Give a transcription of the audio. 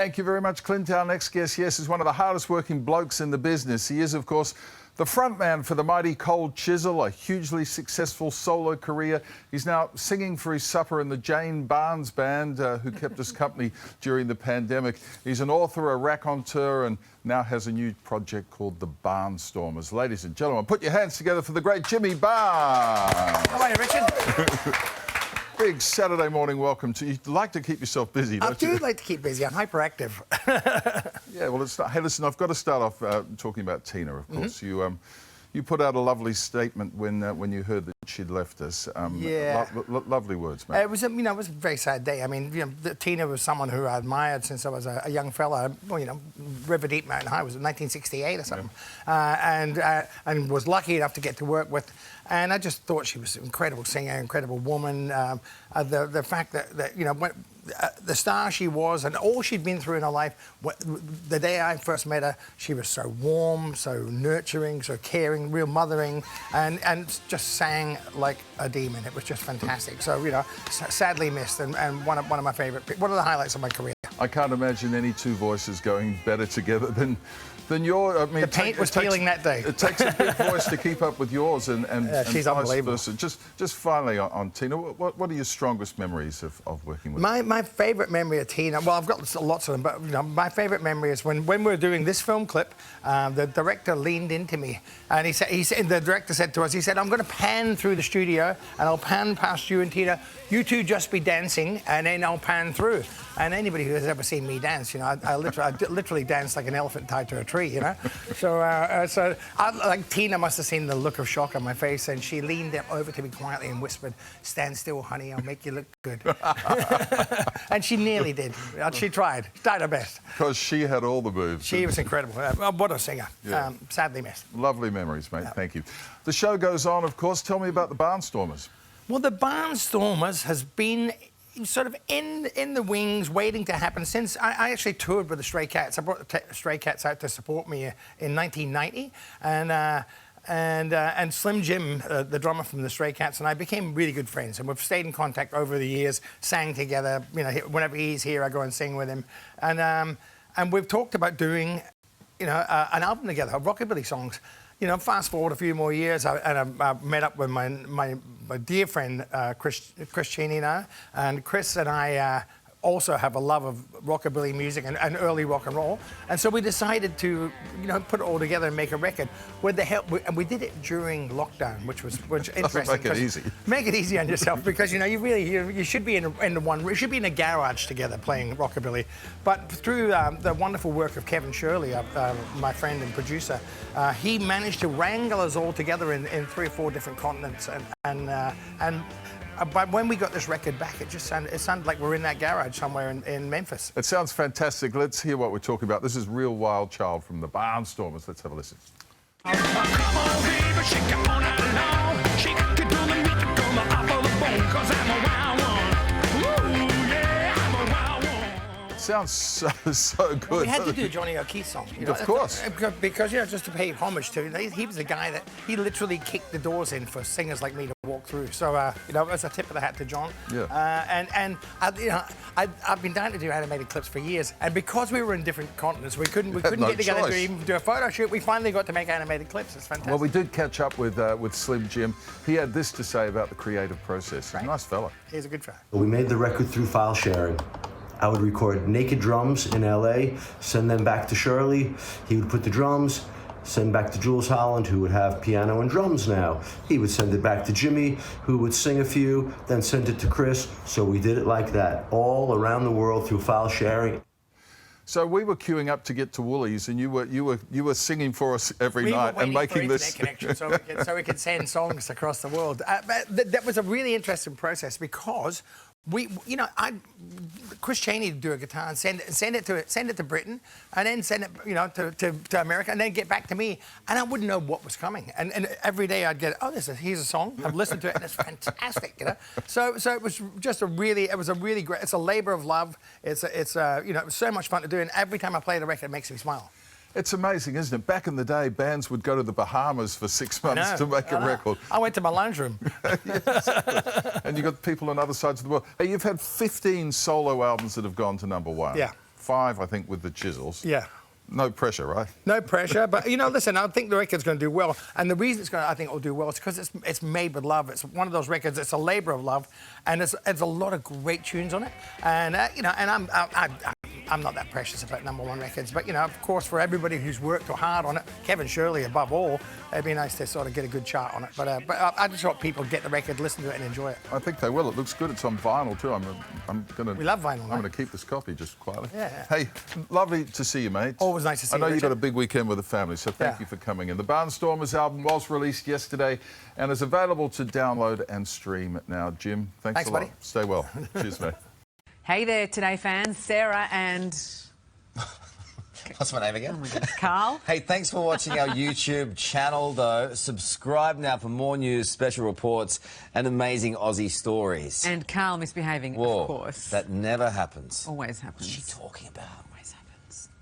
Thank you very much, Clint. Our next guest, yes, is one of the hardest working blokes in the business. He is, of course, the frontman for the mighty Cold Chisel, a hugely successful solo career. He's now singing for his supper in the Jane Barnes Band, who kept us company during the pandemic. He's an author, a raconteur, and now has a new project called the Barnstormers. Ladies and gentlemen, put your hands together for the great Jimmy Barnes. How are you, Richard? Big Saturday morning welcome to you. You like to keep yourself busy, don't you? I do like to keep busy. I'm hyperactive. Yeah, well, it's not. Hey, listen, I've got to start off talking about Tina, of course. You put out a lovely statement when you heard that she'd left us. Yeah. Lovely words, mate. It was, it was a very sad day. I mean, Tina was someone who I admired since I was a young fella. Well, River Deep Mountain High was in 1968 or something, and was lucky enough to get to work with. And I just thought she was an incredible singer, incredible woman. The fact that the star she was and all she'd been through in her life. The day I first met her, she was so warm, so nurturing, so caring, real mothering, and just sang like a demon. It was just fantastic. So sadly missed, and one of my favourite, one of the highlights of my career. I can't imagine any two voices going better together than your. I mean, the paint was peeling that day. It takes a big voice to keep up with yours, and she's vice unbelievable. versa. Just finally on Tina, what are your strongest memories of working with her? My favourite memory of Tina, well, I've got lots of them, but my favourite memory is when we were doing this film clip, the director leaned into me and he said, the director said to us, he said, "I'm going to pan through the studio and I'll pan past you and Tina. You two just be dancing, and then I'll pan through." And anybody who has ever seen me dance, I literally danced like an elephant tied to a tree, So like Tina must have seen the look of shock on my face, and she leaned over to me quietly and whispered, "Stand still, honey, I'll make you look good." And she nearly did. She tried her best. Because she had all the moves. She was incredible. What a singer. Yeah. Sadly missed. Lovely memories, mate. Yeah. Thank you. The show goes on, of course. Tell me about the Barnstormers. Well, the Barnstormers has been sort of in the wings, waiting to happen since I actually toured with the Stray Cats. I brought the Stray Cats out to support me in 1990, and Slim Jim, the drummer from the Stray Cats, and I became really good friends, and we've stayed in contact over the years. Sang together, whenever he's here, I go and sing with him, and we've talked about doing, an album together of rockabilly songs. Fast forward a few more years, I met up with my dear friend Chris Cheney now, and Chris and I also have a love of rockabilly music and early rock and roll, and so we decided to put it all together and make a record with the help, and we did it during lockdown, which interesting. Make it easy. Make it easy on yourself, because you should be you should be in a garage together playing rockabilly, but through the wonderful work of Kevin Shirley, my friend and producer, he managed to wrangle us all together in 3 or 4 different continents, but when we got this record back, it sounded like we're in that garage somewhere in Memphis. It sounds fantastic. Let's hear what we're talking about. This is Real Wild Child from the Barnstormers. Let's have a listen. Come on, baby, shake it on out long. Shake it to the meat, gonna offer the bone, 'cause I'm a wild one. Ooh, yeah, I'm a wild one. It sounds so good. Well, we had to do a Johnny O'Keefe song. Of course. Because, just to pay homage to, he was the guy that, he literally kicked the doors in for singers like me to walk through. So, as a tip of the hat to John. Yeah. I've been dying to do animated clips for years, and because we were in different continents, we couldn't no get together choice. to even do a photo shoot. We finally got to make animated clips. It's fantastic. Well, we did catch up with Slim Jim. He had this to say about the creative process. Right. Nice fella. He's a good fella. We made the record through file sharing. I would record naked drums in LA, send them back to Shirley. He would put the drums, send back to Jules Holland, who would have piano and drums now. He would send it back to Jimmy, who would sing a few, then send it to Chris. So we did it like that, all around the world through file sharing. So we were queuing up to get to Woolies, and you were singing for us every night and making this connection, so we could send songs across the world. That was a really interesting process, because Chris Cheney would do a guitar and send it to Britain, and then send it to America, and then get back to me, and I wouldn't know what was coming. And every day I'd get, here's a song. I've listened to it, and it's fantastic. So it was just a really great. It's a labour of love. It was so much fun to do, and every time I play the record, it makes me smile. It's amazing, isn't it? Back in the day, bands would go to the Bahamas for 6 months to make a record. I went to my lounge room. Yes. And you got people on other sides of the world. Hey, you've had 15 solo albums that have gone to #1. Yeah. 5, I think, with the chisels. Yeah. No pressure, right? No pressure, but you know, listen, I think the record's going to do well, and the reason I think it'll do well is because it's made with love. It's one of those records. It's a labour of love, and there's a lot of great tunes on it, and you know, and I'm not that precious about #1 records, but you know, of course, for everybody who's worked hard on it, Kevin Shirley above all, it'd be nice to sort of get a good chart on it. But I just hope people get the record, listen to it, and enjoy it. I think they will. It looks good. It's on vinyl too. I'm gonna. We love vinyl, I'm mate. going to keep this copy just quietly. Yeah. Hey, lovely to see you, mate. Always nice to see I know you, you got Richard. a big weekend with the family, so thank Yeah. you for coming in. The Barnstormers album was released yesterday and is available to download and stream now. Jim, thanks a lot. buddy. Stay well. Cheers, mate. Hey there, Today fans. Sarah and What's my name again? oh my God, Carl. Hey, thanks for watching our YouTube channel, though. Subscribe now for more news, special reports, and amazing Aussie stories. And Carl misbehaving, Whoa, of course. that never happens. Always happens. What's she talking about?